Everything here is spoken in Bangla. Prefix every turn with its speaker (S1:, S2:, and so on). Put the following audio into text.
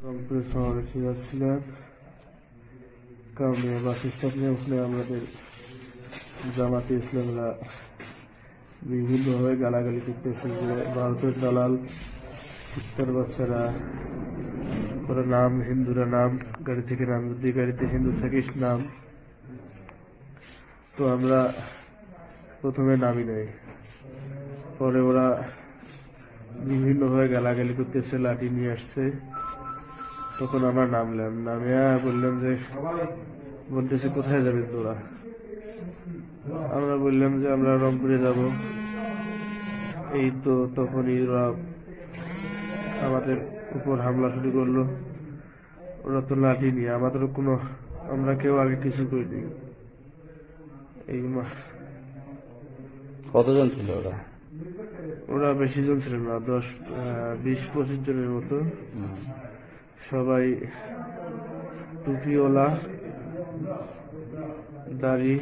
S1: রংপুর শহরে যাচ্ছিলাম কারণে বাস স্টপে ওখানে আমাদের জামাতে ইসলামরা বিভিন্নভাবে গালাগালি করতেছে যে ভারতের দালাল কুত্তার বাচ্চারা ওরা নাম হিন্দুরা নাম গাড়ি থেকে নাম যদি গাড়িতে হিন্দু থাকিস নাম। তো আমরা প্রথমে নামি নাই, পরে ওরা বিভিন্নভাবে গালাগালি করতেছে, লাঠি নিয়ে আসছে। তখন আমরা নামলাম, নামিয়া বললাম যে বলতেছে কোথায় যাবে তোরা। আমরা বললাম যে আমরা রংপুরে যাব। এই তো তখনই ওরা আমাদের উপর হামলা শুরু করলো। ওরা তো লাঠি নিয়ে, আমাদের কোনো, আমরা কেউ আগে কিছু করিনি। এই
S2: কতজন ছিল ওরা?
S1: ওরা বেশি জন ছিল না, 20-25 জনের মতো। সবাই টুপিওয়ালা, দাড়ি